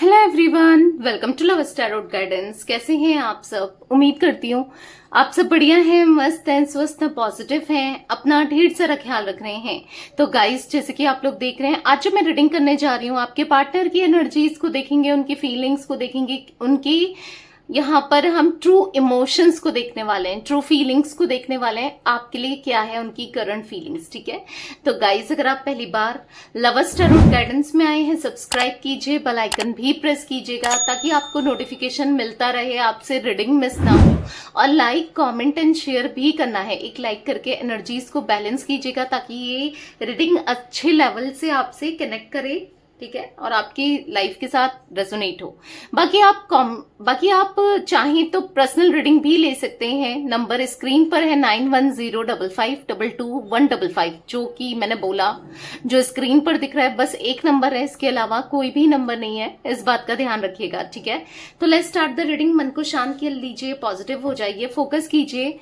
Hello everyone, welcome to love tarot guidance. कैसे हैं आप सब? उम्मीद करती हूँ आप सब बढ़िया हैं, मस्त हैं, स्वस्थ हैं, पॉजिटिव हैं, अपना ढेर सारा ख्याल रख रहे हैं। तो गाइस, जैसे कि आप लोग देख रहे हैं, आज जो मैं रीडिंग करने जा रही हूँ, आपके पार्टनर की एनर्जीज को देखेंगे, उनकी फीलिंग्स को देखेंगे, उनकी यहाँ पर हम ट्रू इमोशंस को देखने वाले हैं, ट्रू फीलिंग्स को देखने वाले हैं। आपके लिए क्या है उनकी करंट फीलिंग्स, ठीक है? तो गाइस, अगर आप पहली बार लवर्स टैरोट गाइडेंस में आए हैं, सब्सक्राइब कीजिए, बेल आइकन भी प्रेस कीजिएगा ताकि आपको नोटिफिकेशन मिलता रहे, आपसे रीडिंग मिस ना हो। और लाइक, कमेंट एंड शेयर भी करना है। एक लाइक करके एनर्जीज को बैलेंस कीजिएगा ताकि ये रीडिंग अच्छे लेवल से आपसे कनेक्ट करे, ठीक है, और आपकी लाइफ के साथ रेजोनेट हो। बाकी आप चाहें तो पर्सनल रीडिंग भी ले सकते हैं। नंबर स्क्रीन पर है 9105522155, जो कि मैंने बोला, जो स्क्रीन पर दिख रहा है बस एक नंबर है, इसके अलावा कोई भी नंबर नहीं है। इस बात का ध्यान रखिएगा, ठीक है? तो लेट्स स्टार्ट द रीडिंग। मन को शांत कर लीजिए, पॉजिटिव हो जाइए, फोकस कीजिए।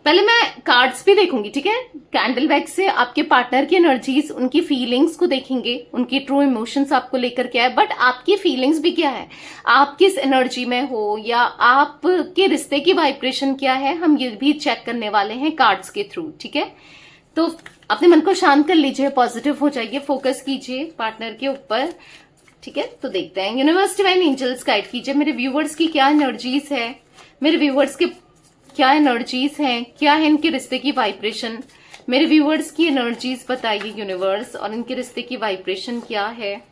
पहले मैं कार्ड्स भी देखूंगी, ठीक है? कैंडल बैग से आपके पार्टनर की एनर्जीज, उनकी फीलिंग्स को देखेंगे, उनकी ट्रू इमोशंस आपको लेकर क्या है, बट आपकी फीलिंग्स भी क्या है, आप किस एनर्जी में हो, या आपके रिश्ते की वाइब्रेशन क्या है, हम ये भी चेक करने वाले हैं कार्ड्स के थ्रू, ठीक है? तो अपने मन को शांत कर लीजिए, पॉजिटिव हो जाइए, फोकस कीजिए पार्टनर के ऊपर, ठीक है? तो देखते हैं, यूनिवर्स डिवाइन एंजल्स गाइड कीजिए मेरे व्यूवर्स की क्या एनर्जीज है, मेरे व्यूवर्स के क्या एनर्जीज हैं, क्या है इनके रिश्ते की वाइब्रेशन। मेरे व्यूवर्स की एनर्जीज बताइए यूनिवर्स, और इनके रिश्ते की वाइब्रेशन क्या है।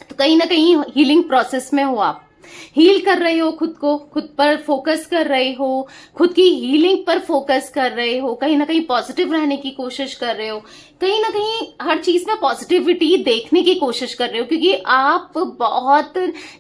तो कहीं ना कहीं हीलिंग प्रोसेस में हो, आप हील कर रहे हो खुद को, खुद पर फोकस कर रहे हो, खुद की हीलिंग पर फोकस कर रहे हो, कहीं ना कहीं पॉजिटिव रहने की कोशिश कर रहे हो, कहीं ना कहीं हर चीज में पॉजिटिविटी देखने की कोशिश कर रहे हो, क्योंकि आप बहुत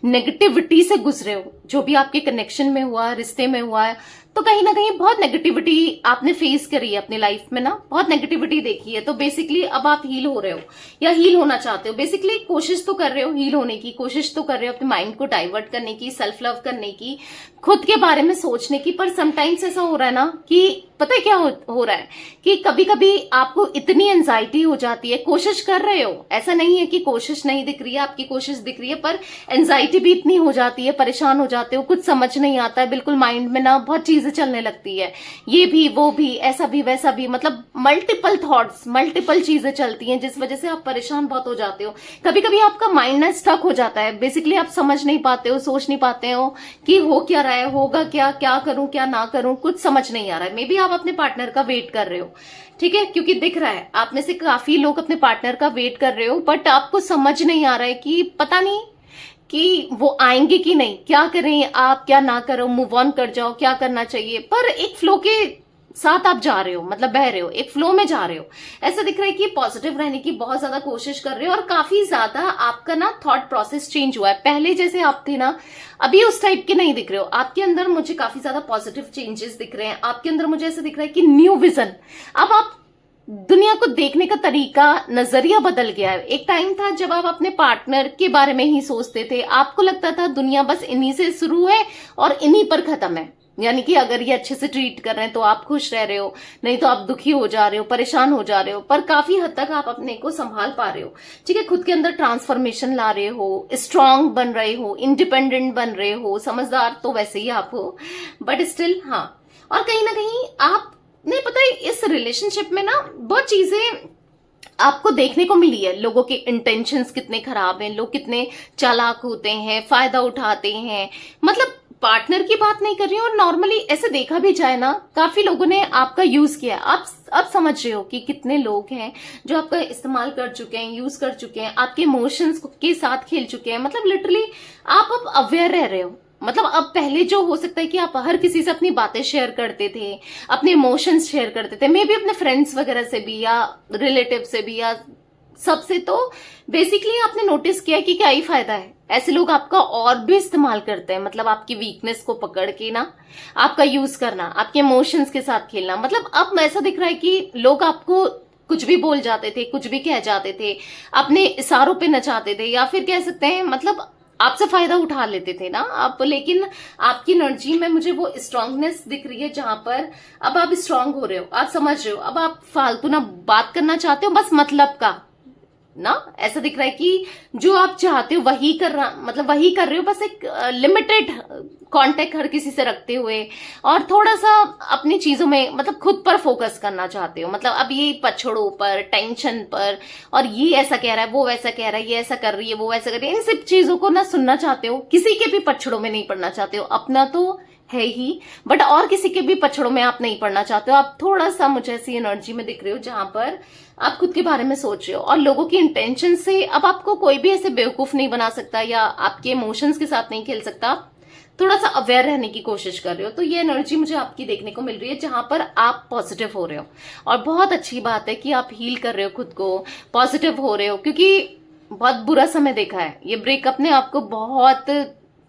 नेगेटिविटी से गुजरे हो। जो भी आपके कनेक्शन में हुआ, रिश्ते में हुआ है, तो कहीं ना कहीं बहुत नेगेटिविटी आपने फेस करी है अपनी लाइफ में ना, बहुत नेगेटिविटी देखी है। तो बेसिकली अब आप हील हो रहे हो या हील होना चाहते हो। बेसिकली कोशिश तो कर रहे हो, हील होने की कोशिश तो कर रहे हो, अपने माइंड को डाइवर्ट करने की, सेल्फ लव करने की, खुद के बारे में सोचने की। पर समटाइम्स ऐसा हो रहा है ना कि पता है क्या हो रहा है कि कभी कभी आपको इतनी एंजाइटी हो जाती है, कोशिश कर रहे हो, ऐसा नहीं है कि कोशिश नहीं दिख रही है, आपकी कोशिश दिख रही है, पर एंजाइटी भी इतनी हो जाती है, परेशान हो जाते हो, कुछ समझ नहीं आता है, बिल्कुल माइंड में ना बहुत चीजें चलने लगती है, ये भी वो भी, ऐसा भी वैसा भी, मतलब मल्टीपल थॉट्स, मल्टीपल चीजें चलती हैं, जिस वजह से आप परेशान बहुत हो जाते हो। कभी कभी आपका माइंड ना स्टक हो जाता है, बेसिकली आप समझ नहीं पाते हो, सोच नहीं पाते हो कि हो क्या रहा है, होगा क्या, क्या करूं क्या ना करूं, कुछ समझ नहीं आ रहा है। मे बी आप अपने पार्टनर का वेट कर रहे हो, ठीक है? क्योंकि दिख रहा है आप में से काफी लोग अपने पार्टनर का वेट कर रहे हो, बट आपको समझ नहीं आ रहा है कि पता नहीं कि वो आएंगे कि नहीं, क्या करें आप, क्या ना करो, मूव ऑन कर जाओ, क्या करना चाहिए। पर एक फ्लो के साथ आप जा रहे हो, मतलब बह रहे हो, एक फ्लो में जा रहे हो। ऐसा दिख रहा है कि पॉजिटिव रहने की बहुत ज्यादा कोशिश कर रहे हो, और काफी ज्यादा आपका ना थॉट प्रोसेस चेंज हुआ है। पहले जैसे आप थे ना, अभी उस टाइप के नहीं दिख रहे हो। आपके अंदर मुझे काफी ज्यादा पॉजिटिव चेंजेस दिख रहे हैं। आपके अंदर मुझे ऐसा दिख रहा है कि न्यू विजन, अब आप दुनिया को देखने का तरीका, नजरिया बदल गया है। एक टाइम था जब आप अपने पार्टनर के बारे में ही सोचते थे, आपको लगता था दुनिया बस इन्हीं से शुरू है और इन्हीं पर खत्म है, यानी कि अगर ये अच्छे से ट्रीट कर रहे हैं तो आप खुश रह रहे हो, नहीं तो आप दुखी हो जा रहे हो, परेशान हो जा रहे हो। पर काफी हद तक आप अपने को संभाल पा रहे हो, ठीक है? खुद के अंदर ट्रांसफॉर्मेशन ला रहे हो, स्ट्रांग बन रहे हो, इंडिपेंडेंट बन रहे हो, समझदार तो वैसे ही आप हो, बट स्टिल हाँ। और कहीं ना कहीं आप नहीं, पता है, इस रिलेशनशिप में ना बहुत चीजें आपको देखने को मिली है। लोगों के इंटेंशंस कितने खराब हैं, लोग कितने चालाक होते हैं, फायदा उठाते हैं। मतलब पार्टनर की बात नहीं कर रही हूँ, और नॉर्मली ऐसे देखा भी जाए ना, काफी लोगों ने आपका यूज किया। आप अब समझ रहे हो कि कितने लोग हैं जो आपका इस्तेमाल कर चुके हैं, यूज कर चुके हैं, आपके इमोशंस के साथ खेल चुके हैं। मतलब लिटरली आप अब अवेयर रह रहे हो। मतलब अब पहले जो हो सकता है कि आप हर किसी से अपनी बातें शेयर करते थे, अपने इमोशंस शेयर करते थे, मे बी अपने फ्रेंड्स वगैरह से भी, या रिलेटिव से भी, या सबसे, तो बेसिकली आपने नोटिस किया कि क्या ही फायदा है। ऐसे लोग आपका और भी इस्तेमाल करते हैं, मतलब आपकी वीकनेस को पकड़ के ना आपका यूज करना, आपके इमोशंस के साथ खेलना। मतलब अब ऐसा दिख रहा है कि लोग आपको कुछ भी बोल जाते थे, कुछ भी कह जाते थे, अपने इशारों पे नचाते थे, या फिर कह सकते हैं मतलब आपसे फायदा उठा लेते थे ना आप। लेकिन आपकी एनर्जी में मुझे वो स्ट्रांगनेस दिख रही है, जहां पर अब आप स्ट्रांग हो रहे हो, आप समझ रहे हो। अब आप फालतू ना बात करना चाहते हो, बस मतलब का, ना, ऐसा दिख रहा है कि जो आप चाहते हो वही वही कर रहे हो, बस एक लिमिटेड कांटेक्ट हर किसी से रखते हुए, और थोड़ा सा अपनी चीजों में मतलब खुद पर फोकस करना चाहते हो। मतलब अब ये पछड़ों पर, टेंशन पर, और ये ऐसा कह रहा है, वो वैसा कह रहा है, ये ऐसा कर रही है, वो वैसा कर रही है, इन सब चीजों को ना सुनना चाहते हो। किसी के भी पछड़ों में नहीं पड़ना चाहते हो, अपना तो है ही, बट और किसी के भी पछड़ों में आप नहीं पड़ना चाहते हो। आप थोड़ा सा मुझे ऐसी एनर्जी में दिख रहे हो जहां पर आप खुद के बारे में सोच रहे हो, और लोगों की इंटेंशन से अब आपको कोई भी ऐसे बेवकूफ नहीं बना सकता या आपके इमोशंस के साथ नहीं खेल सकता। थोड़ा सा अवेयर रहने की कोशिश कर रहे हो। तो ये एनर्जी मुझे आपकी देखने को मिल रही है जहां पर आप पॉजिटिव हो रहे हो, और बहुत अच्छी बात है कि आप हील कर रहे हो खुद को, पॉजिटिव हो रहे हो, क्योंकि बहुत बुरा समय देखा है। ये ब्रेकअप ने आपको बहुत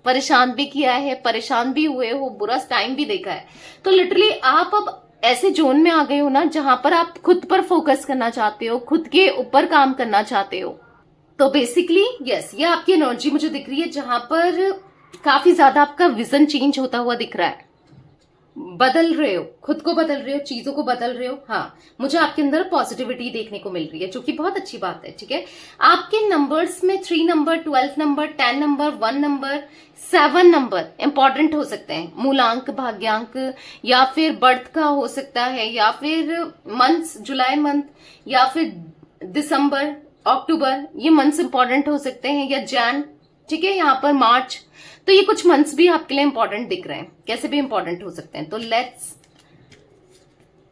परेशान भी किया है, परेशान भी हुए हो, बुरा टाइम भी देखा है। तो लिटरली आप अब ऐसे जोन में आ गए हो ना जहां पर आप खुद पर फोकस करना चाहते हो, खुद के ऊपर काम करना चाहते हो। तो बेसिकली यस, ये आपकी एनर्जी मुझे दिख रही है जहां पर काफी ज्यादा आपका विजन चेंज होता हुआ दिख रहा है। बदल रहे हो, खुद को बदल रहे हो, चीजों को बदल रहे हो। हाँ, मुझे आपके अंदर पॉजिटिविटी देखने को मिल रही है, जो कि बहुत अच्छी बात है। ठीक है, आपके नंबर्स में 3 number, 12 number, 10 number, 1 number, 7 number important हो सकते हैं। मूलांक, भाग्यांक, या फिर बर्थ का हो सकता है, या फिर मंथ्स, जुलाई मंथ, या फिर दिसंबर, अक्टूबर, ये मंथ्स इंपॉर्टेंट हो सकते हैं, या जैन, ठीक है, यहाँ पर मार्च। तो ये कुछ मंथ्स भी आपके लिए इंपॉर्टेंट दिख रहे हैं, कैसे भी इंपॉर्टेंट हो सकते हैं। तो let's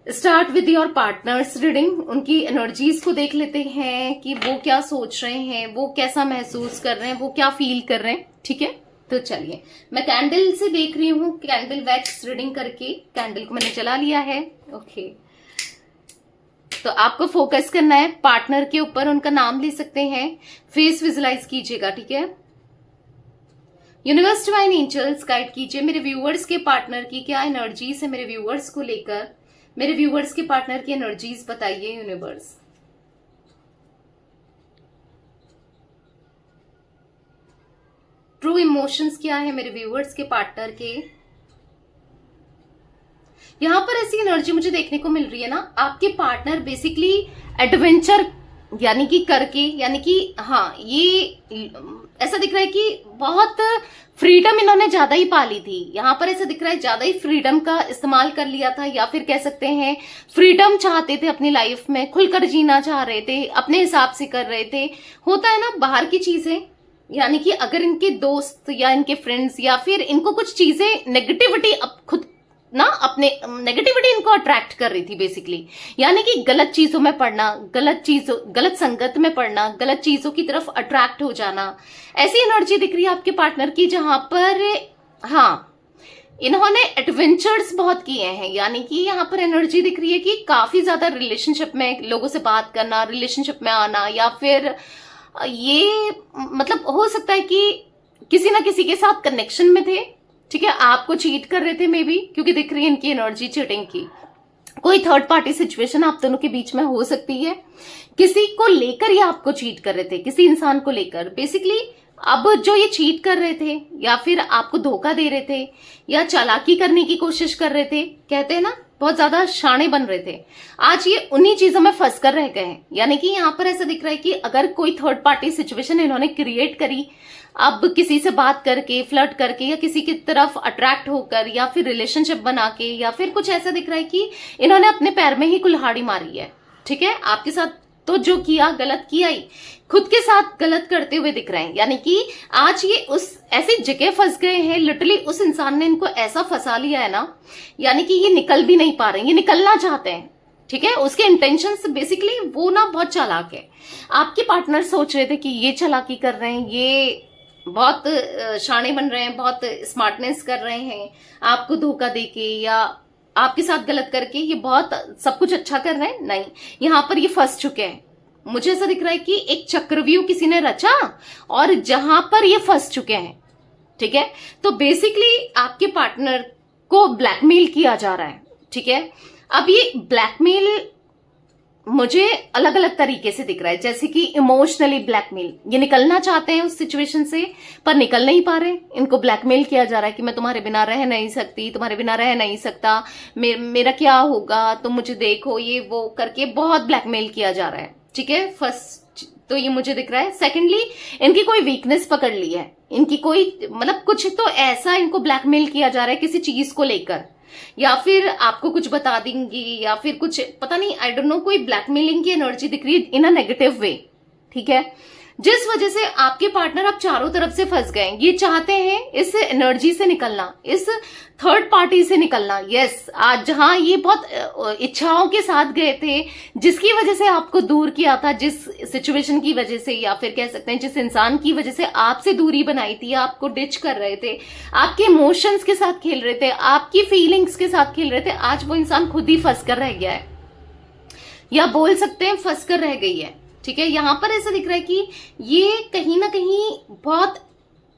start with your partners reading. उनकी एनर्जीज को देख लेते हैं कि वो क्या सोच रहे हैं, वो कैसा महसूस कर रहे हैं, वो क्या फील कर रहे हैं। ठीक है, तो चलिए मैं कैंडल से देख रही हूँ, कैंडल वैक्स रीडिंग करके। कैंडल को मैंने जला लिया है। ओके, तो आपको फोकस करना है पार्टनर के ऊपर, उनका नाम ले सकते हैं, फेस विजुलाइज कीजिएगा। ठीक है, यूनिवर्स डिवाइन एंजल्स गाइड कीजिए मेरे व्यूअर्स के पार्टनर की क्या एनर्जीज है, मेरे व्यूअर्स को लेकर, मेरे व्यूअर्स के पार्टनर की एनर्जीज बताइए यूनिवर्स। ट्रू इमोशंस क्या है मेरे व्यूअर्स के पार्टनर के। यहां पर ऐसी एनर्जी मुझे देखने को मिल रही है ना, आपके पार्टनर बेसिकली एडवेंचर यानी कि करके, यानी कि हाँ, ये ऐसा दिख रहा है कि बहुत फ्रीडम इन्होंने ज्यादा ही पाली थी। यहां पर ऐसा दिख रहा है ज्यादा ही फ्रीडम का इस्तेमाल कर लिया था, या फिर कह सकते हैं फ्रीडम चाहते थे अपनी लाइफ में, खुलकर जीना चाह रहे थे, अपने हिसाब से कर रहे थे। होता है ना बाहर की चीजें, यानी कि अगर इनके दोस्त या इनके फ्रेंड्स या फिर इनको कुछ चीजें नेगेटिविटी खुद ना, अपने नेगेटिविटी इनको अट्रैक्ट कर रही थी बेसिकली, यानी कि गलत चीजों में पढ़ना, गलत संगत में पढ़ना, गलत चीजों की तरफ अट्रैक्ट हो जाना, ऐसी एनर्जी दिख रही है आपके पार्टनर की जहां पर हाँ, इन्होंने एडवेंचर्स बहुत किए हैं। यानी कि यहाँ पर एनर्जी दिख रही है कि काफी ज्यादा रिलेशनशिप में लोगों से बात करना, रिलेशनशिप में आना, या फिर ये मतलब हो सकता है कि किसी ना किसी के साथ कनेक्शन में थे। ठीक है, आपको चीट कर रहे थे मे बी, क्योंकि दिख रही है इनकी एनर्जी चीटिंग की। कोई थर्ड पार्टी सिचुएशन आप दोनों के बीच में हो सकती है, किसी को लेकर ये आपको चीट कर रहे थे, किसी इंसान को लेकर बेसिकली। अब जो ये चीट कर रहे थे या फिर आपको धोखा दे रहे थे या चालाकी करने की कोशिश कर रहे थे, कहते हैं ना बहुत ज्यादा शाणे बन रहे थे, आज ये उन्हीं चीजों में फंस कर रह गए हैं। यानी कि यहाँ पर ऐसा दिख रहा है कि अगर कोई थर्ड पार्टी सिचुएशन इन्होंने क्रिएट करी, अब किसी से बात करके, फ्लर्ट करके, या किसी की तरफ अट्रैक्ट होकर, या फिर रिलेशनशिप बना के, या फिर कुछ ऐसा दिख रहा है कि इन्होंने अपने पैर में ही कुल्हाड़ी मारी है। ठीक है, आपके साथ तो जो किया गलत किया ही, खुद के साथ गलत करते हुए दिख रहे हैं। यानी कि आज ये उस ऐसी जगह फंस गए हैं, लिटरली उस इंसान ने इनको ऐसा फंसा लिया है ना, यानी कि ये निकल भी नहीं पा रहे हैं, ये निकलना चाहते हैं। ठीक है, उसके इंटेंशंस बेसिकली वो ना बहुत चालाक है। आपके पार्टनर सोच रहे थे कि ये चालाकी कर रहे हैं, ये बहुत शाणे बन रहे हैं, बहुत स्मार्टनेस कर रहे हैं, आपको धोखा देके या आपके साथ गलत करके ये बहुत सब कुछ अच्छा कर रहे हैं। नहीं, यहाँ पर ये फंस चुके हैं। मुझे ऐसा दिख रहा है कि एक चक्रव्यूह किसी ने रचा और जहां पर ये फंस चुके हैं। ठीक है, तो बेसिकली आपके पार्टनर को ब्लैकमेल किया जा रहा है। ठीक है, अब ये ब्लैकमेल मुझे अलग अलग तरीके से दिख रहा है, जैसे कि इमोशनली ब्लैकमेल, ये निकलना चाहते हैं उस सिचुएशन से पर निकल नहीं पा रहे। इनको ब्लैकमेल किया जा रहा है कि मैं तुम्हारे बिना रह नहीं सकती, तुम्हारे बिना रह नहीं सकता, मेरा क्या होगा, तुम मुझे देखो, ये वो करके बहुत ब्लैकमेल किया जा रहा है। ठीक है, फर्स्ट तो ये मुझे दिख रहा है। सेकेंडली, इनकी कोई वीकनेस पकड़ ली है, इनकी कोई मतलब कुछ तो ऐसा इनको ब्लैकमेल किया जा रहा है किसी चीज को लेकर, या फिर आपको कुछ बता देंगी, या फिर कुछ पता नहीं, आई डोंट नो, कोई ब्लैकमेलिंग की एनर्जी दिख रही है इन अ नेगेटिव वे। ठीक है, जिस वजह से आपके पार्टनर अब चारों तरफ से फंस गए। ये चाहते हैं इस एनर्जी से निकलना, इस थर्ड पार्टी से निकलना। यस, आज जहां ये बहुत इच्छाओं के साथ गए थे, जिसकी वजह से आपको दूर किया था, जिस सिचुएशन की वजह से, या फिर कह सकते हैं जिस इंसान की वजह से आपसे दूरी बनाई थी, आपको डिच कर रहे थे, आपके इमोशंस के साथ खेल रहे थे, आपकी फीलिंग्स के साथ खेल रहे थे, आज वो इंसान खुद ही फंस कर रह गया है, या बोल सकते हैं फंस कर रह गई है। ठीक है, यहां पर ऐसा दिख रहा है कि ये कहीं ना कहीं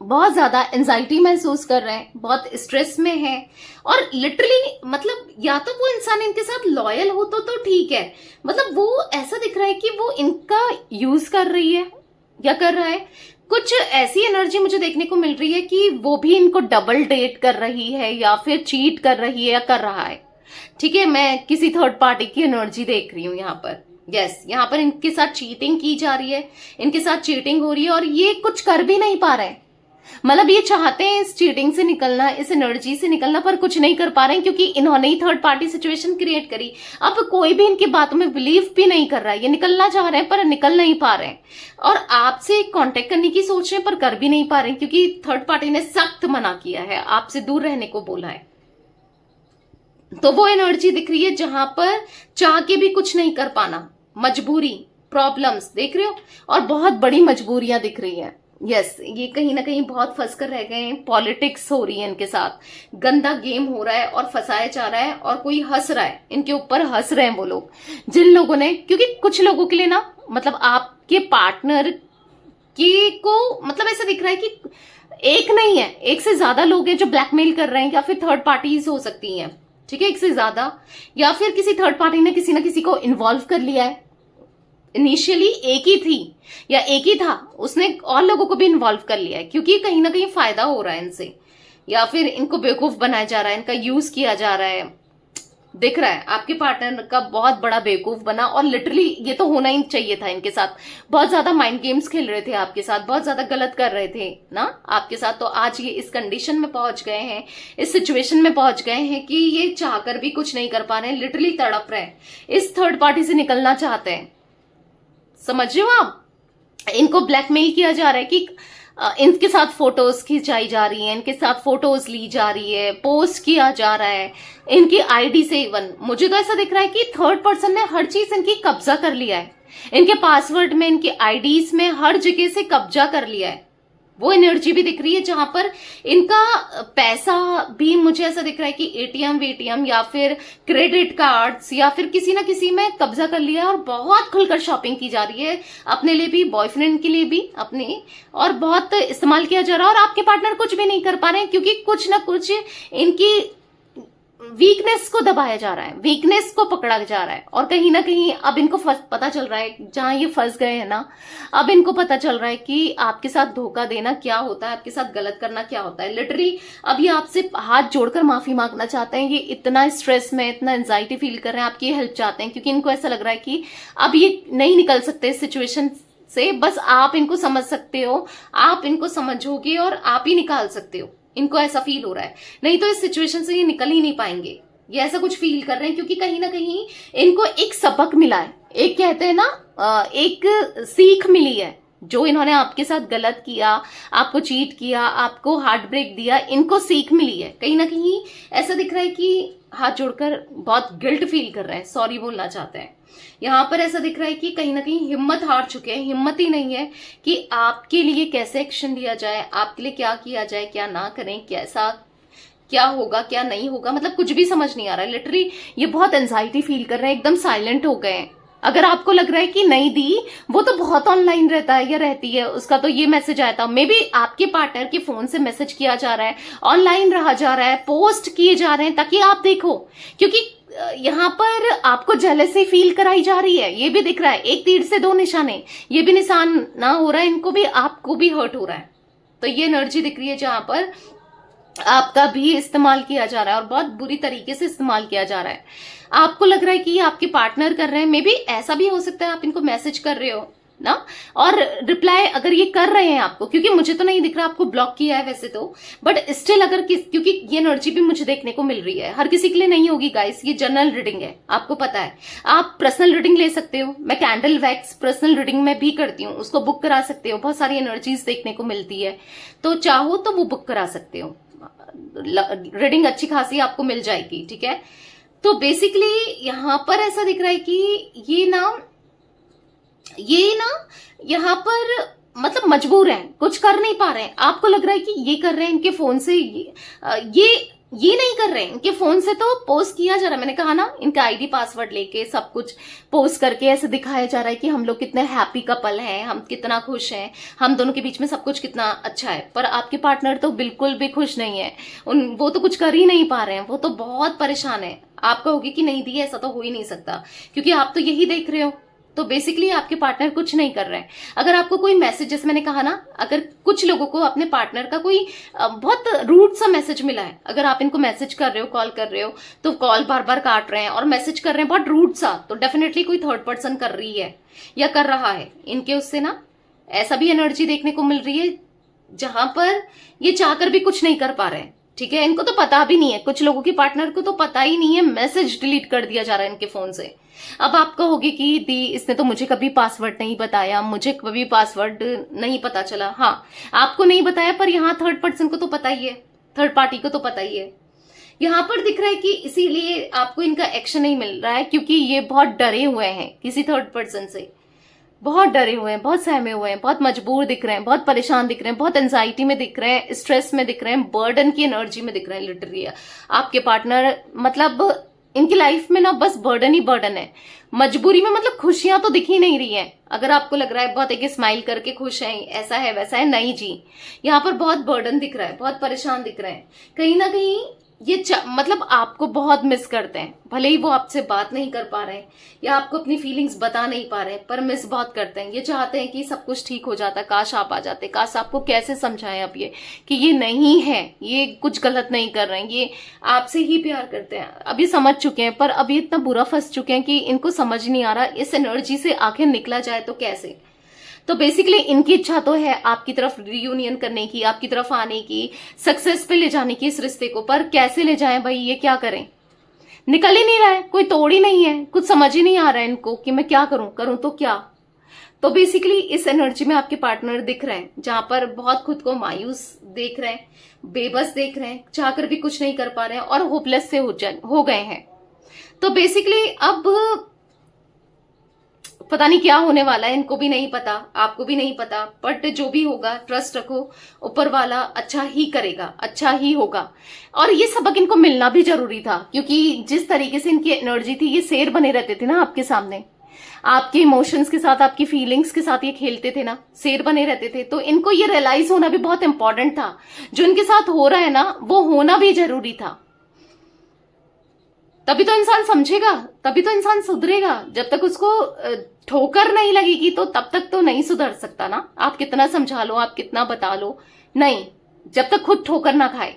बहुत ज्यादा एंजाइटी महसूस कर रहे हैं, बहुत स्ट्रेस में है, और लिटरली मतलब या तो वो इंसान इनके साथ लॉयल हो तो ठीक है, मतलब वो ऐसा दिख रहा है कि वो इनका यूज कर रही है या कर रहा है। कुछ ऐसी एनर्जी मुझे देखने को मिल रही है कि वो भी इनको डबल डेट कर रही है, या फिर चीट कर रही है, या कर रहा है। ठीक है, मैं किसी थर्ड पार्टी की एनर्जी देख रही हूं यहां पर। यस, यहाँ पर इनके साथ चीटिंग की जा रही है, इनके साथ चीटिंग हो रही है, और ये कुछ कर भी नहीं पा रहे हैं। मतलब ये चाहते हैं इस चीटिंग से निकलना, इस एनर्जी से निकलना, पर कुछ नहीं कर पा रहे हैं, क्योंकि इन्होंने ही थर्ड पार्टी सिचुएशन क्रिएट करी। अब कोई भी इनकी बातों में बिलीव भी नहीं कर रहा है। ये निकलना चाह रहे हैं पर निकल नहीं पा रहे हैं, और आपसे कांटेक्ट करने की सोच रहे हैं पर कर भी नहीं पा रहे हैं, क्योंकि थर्ड पार्टी ने सख्त मना किया है, आपसे दूर रहने को बोला है। तो वो एनर्जी दिख रही है जहां पर चाह के भी कुछ नहीं कर पाना, मजबूरी, प्रॉब्लम्स देख रहे हो, और बहुत बड़ी मजबूरियां दिख रही है। यस, ये कहीं ना कहीं बहुत फंस कर रह गए हैं। पॉलिटिक्स हो रही है इनके साथ, गंदा गेम हो रहा है और फंसाया जा रहा है, और कोई हंस रहा है इनके ऊपर, हंस रहे हैं वो लोग जिन लोगों ने, क्योंकि कुछ लोगों के लिए ना, मतलब आपके पार्टनर के को मतलब ऐसा दिख रहा है कि एक नहीं है, एक से ज्यादा लोग हैं जो ब्लैकमेल कर रहे हैं, या फिर थर्ड पार्टीज हो सकती हैं। ठीक है, एक से ज्यादा, या फिर किसी थर्ड पार्टी ने किसी ना किसी को इन्वॉल्व कर लिया है। इनिशियली एक ही थी या एक ही था, उसने और लोगों को भी इन्वॉल्व कर लिया है, क्योंकि कहीं ना कहीं फायदा हो रहा है इनसे, या फिर इनको बेवकूफ बनाया जा रहा है, इनका यूज किया जा रहा है। दिख रहा है आपके पार्टनर का बहुत बड़ा बेवकूफ बना, और लिटरली ये तो होना ही चाहिए था इनके साथ। बहुत ज्यादा माइंड गेम्स खेल रहे थे आपके साथ, बहुत ज्यादा गलत कर रहे थे ना आपके साथ, तो आज ये इस कंडीशन में पहुंच गए हैं, इस सिचुएशन में पहुंच गए हैं कि ये चाहकर भी कुछ नहीं कर पा रहे हैं, लिटरली तड़प रहे हैं, इस थर्ड पार्टी से निकलना चाहते हैं। समझ रहे हो आप, इनको ब्लैकमेल किया जा रहा है कि इनके साथ फोटोज खिंचाई जा रही है, इनके साथ फोटोज ली जा रही है, पोस्ट किया जा रहा है इनकी आईडी से। इवन मुझे तो ऐसा दिख रहा है कि थर्ड पर्सन ने हर चीज इनकी कब्जा कर लिया है, इनके पासवर्ड में, इनके आईडीज में, हर जगह से कब्जा कर लिया है। वो एनर्जी भी दिख रही है जहां पर इनका पैसा भी मुझे ऐसा दिख रहा है कि एटीएम वीटीएम या फिर क्रेडिट कार्ड्स या फिर किसी ना किसी में कब्जा कर लिया है, और बहुत खुलकर शॉपिंग की जा रही है, अपने लिए भी, बॉयफ्रेंड के लिए भी, अपने, और बहुत इस्तेमाल किया जा रहा है। और आपके पार्टनर कुछ भी नहीं कर पा रहे हैं, क्योंकि कुछ ना कुछ इनकी वीकनेस को दबाया जा रहा है, वीकनेस को पकड़ा जा रहा है, और कहीं ना कहीं अब इनको पता चल रहा है, जहां ये फंस गए हैं ना, अब इनको पता चल रहा है कि आपके साथ धोखा देना क्या होता है, आपके साथ गलत करना क्या होता है। लिटरली अब ये आपसे हाथ जोड़कर माफी मांगना चाहते हैं। ये इतना स्ट्रेस में, इतना एंजाइटी फील कर रहे हैं, आपकी हेल्प चाहते हैं, क्योंकि इनको ऐसा लग रहा है कि अब ये नहीं निकल सकते इस सिचुएशन से, बस आप इनको समझ सकते हो, आप इनको समझोगे और आप ही निकाल सकते हो। इनको ऐसा फील हो रहा है, नहीं तो इस सिचुएशन से ये निकल ही नहीं पाएंगे। ये ऐसा कुछ फील कर रहे हैं, क्योंकि कहीं ना कहीं इनको एक सबक मिला है, एक कहते हैं ना, एक सीख मिली है। जो इन्होंने आपके साथ गलत किया, आपको चीट किया, आपको हार्ट ब्रेक दिया, इनको सीख मिली है। कहीं ना कहीं ऐसा दिख रहा है कि हाथ जोड़कर बहुत गिल्ट फील कर रहे हैं, सॉरी बोलना चाहते हैं। यहाँ पर ऐसा दिख रहा है कि कहीं ना कहीं हिम्मत हार चुके हैं, हिम्मत ही नहीं है कि आपके लिए कैसे एक्शन लिया जाए, आपके लिए क्या किया जाए, क्या ना करें, कैसा क्या होगा, क्या नहीं होगा, मतलब कुछ भी समझ नहीं आ रहा है। लिटरली ये बहुत एंजाइटी फील कर रहे हैं, एकदम साइलेंट हो गए हैं। अगर आपको लग रहा है कि नहीं दी, वो तो बहुत ऑनलाइन रहता है या रहती है, उसका तो ये मैसेज आया था, मे बी आपके पार्टनर के फोन से मैसेज किया जा रहा है, ऑनलाइन रहा जा रहा है, पोस्ट किए जा रहे हैं ताकि आप देखो, क्योंकि यहाँ पर आपको जेलसी फील कराई जा रही है। ये भी दिख रहा है, एक तीर से दो निशाने, ये भी निशान ना हो रहा है, इनको भी, आपको भी हर्ट हो रहा है। तो ये एनर्जी दिख रही है जहां पर आपका भी इस्तेमाल किया जा रहा है, और बहुत बुरी तरीके से इस्तेमाल किया जा रहा है। आपको लग रहा है कि ये आपके पार्टनर कर रहे हैं, मे बी ऐसा भी हो सकता है आप इनको मैसेज कर रहे हो, ना। और रिप्लाई अगर ये कर रहे हैं आपको, क्योंकि मुझे तो नहीं दिख रहा, आपको ब्लॉक किया है वैसे तो, बट स्टिल अगर क्योंकि ये एनर्जी भी मुझे देखने को मिल रही है, हर किसी के लिए नहीं होगी गाइस, ये जनरल रीडिंग है, आपको पता है। आप पर्सनल रीडिंग ले सकते हो, मैं कैंडल वैक्स पर्सनल रीडिंग में भी करती हूँ, उसको बुक करा सकते हो, बहुत सारी एनर्जीज देखने को मिलती है, तो चाहो तो वो बुक करा सकते हो, रीडिंग अच्छी खासी आपको मिल जाएगी, ठीक है। तो बेसिकली यहां पर ऐसा दिख रहा है कि ये ना यहाँ पर मतलब मजबूर हैं, कुछ कर नहीं पा रहे हैं। आपको लग रहा है कि ये कर रहे हैं इनके फोन से, ये नहीं कर रहे हैं, इनके फोन से तो पोस्ट किया जा रहा है, मैंने कहा ना, इनका आईडी पासवर्ड लेके सब कुछ पोस्ट करके ऐसे दिखाया जा रहा है कि हम लोग कितने हैप्पी कपल हैं, हम कितना खुश हैं, हम दोनों के बीच में सब कुछ कितना अच्छा है। पर आपके पार्टनर तो बिल्कुल भी खुश नहीं है, वो तो कुछ कर ही नहीं पा रहे हैं, वो तो बहुत परेशान है। आप कहोगे कि नहीं दी, ऐसा तो हो ही नहीं सकता, क्योंकि आप तो यही देख रहे हो। तो बेसिकली आपके पार्टनर कुछ नहीं कर रहे हैं। अगर आपको कोई मैसेज, जैसे मैंने कहा ना, अगर कुछ लोगों को अपने पार्टनर का कोई बहुत रूड सा मैसेज मिला है, अगर आप इनको मैसेज कर रहे हो, कॉल कर रहे हो, तो कॉल बार बार काट रहे हैं और मैसेज कर रहे हैं बहुत रूड सा, तो डेफिनेटली कोई थर्ड पर्सन कर रही है या कर रहा है इनके उससे ना। ऐसा भी एनर्जी देखने को मिल रही है जहां पर ये चाहकर भी कुछ नहीं कर पा रहे हैं, ठीक है। इनको तो पता भी नहीं है, कुछ लोगों के पार्टनर को तो पता ही नहीं है, मैसेज डिलीट कर दिया जा रहा है इनके फोन से। अब आप कहोगे कि दी, इसने तो मुझे कभी पासवर्ड नहीं बताया, मुझे कभी पासवर्ड नहीं पता चला। हाँ, आपको नहीं बताया, पर यहाँ थर्ड पर्सन को तो पता ही है, थर्ड पार्टी को तो पता ही है। यहाँ पर दिख रहा है कि इसीलिए आपको इनका एक्शन नहीं मिल रहा है, क्योंकि ये बहुत डरे हुए हैं किसी थर्ड पर्सन से, बहुत डरे हुए हैं, बहुत सहमे हुए हैं, बहुत मजबूर दिख रहे हैं, बहुत परेशान दिख रहे हैं, बहुत एंजाइटी में दिख रहे हैं, स्ट्रेस में दिख रहे हैं, बर्डन की एनर्जी में दिख रहे हैं लिटरली। आपके पार्टनर मतलब इनकी लाइफ में ना बस बर्डन ही बर्डन है, मजबूरी में, मतलब खुशियां तो दिख ही नहीं रही हैं। अगर आपको लग रहा है बहुत एक स्माइल करके खुश हैं, ऐसा है वैसा है, नहीं जी, यहाँ पर बहुत बर्डन दिख रहा है, बहुत परेशान दिख रहे हैं। कहीं ना कहीं ये मतलब आपको बहुत मिस करते हैं, भले ही वो आपसे बात नहीं कर पा रहे हैं या आपको अपनी फीलिंग्स बता नहीं पा रहे हैं, पर मिस बहुत करते हैं। ये चाहते हैं कि सब कुछ ठीक हो जाता, काश आप आ जाते, काश आपको कैसे समझाएं अब ये कि ये नहीं है, ये कुछ गलत नहीं कर रहे हैं, ये आपसे ही प्यार करते हैं। अभी समझ चुके हैं, पर अभी इतना बुरा फंस चुके हैं कि इनको समझ नहीं आ रहा इस एनर्जी से आखिर निकला जाए तो कैसे। तो बेसिकली इनकी इच्छा तो है आपकी तरफ रियूनियन करने की, आपकी तरफ आने की, सक्सेस पे ले जाने की इस रिश्ते को, पर कैसे ले जाएं भाई, ये क्या करें, निकल ही नहीं रहा है, कोई तोड़ ही नहीं है, कुछ समझ ही नहीं आ रहा है इनको कि मैं क्या करूं तो क्या। तो बेसिकली इस एनर्जी में आपके पार्टनर दिख रहे हैं जहां पर बहुत खुद को मायूस देख रहे हैं, बेबस देख रहे हैं, चाहकर भी कुछ नहीं कर पा रहे हैं और होपलेस से हो गए हैं। तो बेसिकली अब पता नहीं क्या होने वाला है, इनको भी नहीं पता, आपको भी नहीं पता, बट जो भी होगा ट्रस्ट रखो, ऊपर वाला अच्छा ही करेगा, अच्छा ही होगा। और ये सबक इनको मिलना भी जरूरी था, क्योंकि जिस तरीके से इनकी एनर्जी थी, ये शेर बने रहते थे ना आपके सामने, आपके इमोशंस के साथ, आपकी फीलिंग्स के साथ ये खेलते थे ना, शेर बने रहते थे। तो इनको ये रियलाइज होना भी बहुत इंपॉर्टेंट था, जो इनके साथ हो रहा है ना वो होना भी जरूरी था। तभी तो इंसान समझेगा, तभी तो इंसान सुधरेगा। जब तक उसको ठोकर नहीं लगेगी तो तब तक तो नहीं सुधर सकता ना। आप कितना समझा लो, आप कितना बता लो, नहीं, जब तक खुद ठोकर ना खाए,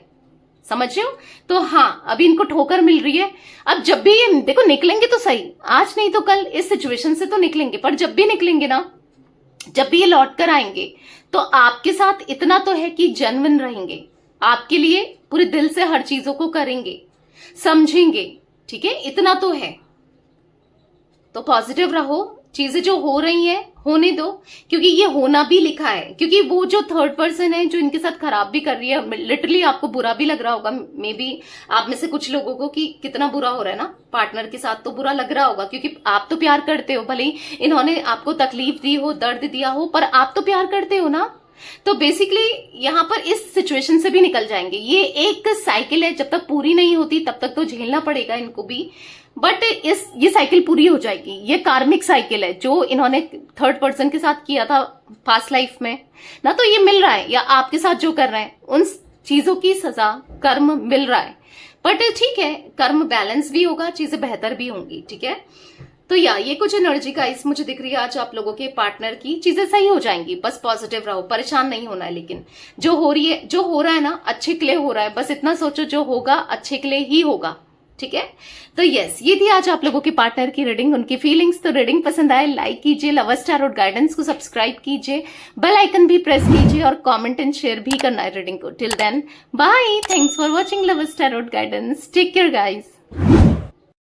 समझ रहे हो। तो हाँ, अभी इनको ठोकर मिल रही है। अब जब भी ये देखो निकलेंगे तो सही, आज नहीं तो कल इस सिचुएशन से तो निकलेंगे, पर जब भी निकलेंगे ना, जब भी ये लौट कर आएंगे तो आपके साथ इतना तो है कि जेन्युइन रहेंगे, आपके लिए पूरे दिल से हर चीजों को करेंगे, समझेंगे, ठीक है, इतना तो है। तो पॉजिटिव रहो, चीजें जो हो रही हैं होने दो, क्योंकि ये होना भी लिखा है। क्योंकि वो जो थर्ड पर्सन है जो इनके साथ खराब भी कर रही है, लिटरली आपको बुरा भी लग रहा होगा, मे बी आप में से कुछ लोगों को, कि कितना बुरा हो रहा है ना, पार्टनर के साथ तो बुरा लग रहा होगा, क्योंकि आप तो प्यार करते हो, भले ही इन्होंने आपको तकलीफ दी हो, दर्द दिया हो, पर आप तो प्यार करते हो ना। तो बेसिकली यहाँ पर इस सिचुएशन से भी निकल जाएंगे। ये एक साइकिल है, जब तक पूरी नहीं होती तब तक तो झेलना पड़ेगा इनको भी, बट ये साइकिल पूरी हो जाएगी। ये कार्मिक साइकिल है जो इन्होंने थर्ड पर्सन के साथ किया था पास्ट लाइफ में ना, तो ये मिल रहा है, या आपके साथ जो कर रहे हैं उन चीजों की सजा, कर्म मिल रहा है। बट ठीक है, कर्म बैलेंस भी होगा, चीजें बेहतर भी होंगी, ठीक है। तो ये कुछ एनर्जी का इस मुझे दिख रही है आज आप लोगों के पार्टनर की। चीजें सही हो जाएंगी, बस पॉजिटिव रहो, परेशान नहीं होना है। लेकिन जो हो रहा है ना अच्छे के लिए हो रहा है, बस इतना सोचो जो होगा अच्छे के लिए ही होगा, ठीक है। तो यस, ये थी आज आप लोगों के पार्टनर की रीडिंग, उनकी फीलिंग्स। तो रीडिंग पसंद आए लाइक कीजिए, लवर्स टैरोट गाइडेंस को सब्सक्राइब कीजिए, बेल आइकन भी प्रेस कीजिए और कमेंट एंड शेयर भी करना है रीडिंग को। Till then bye, thanks for watching lovers tarot guidance, take care guys.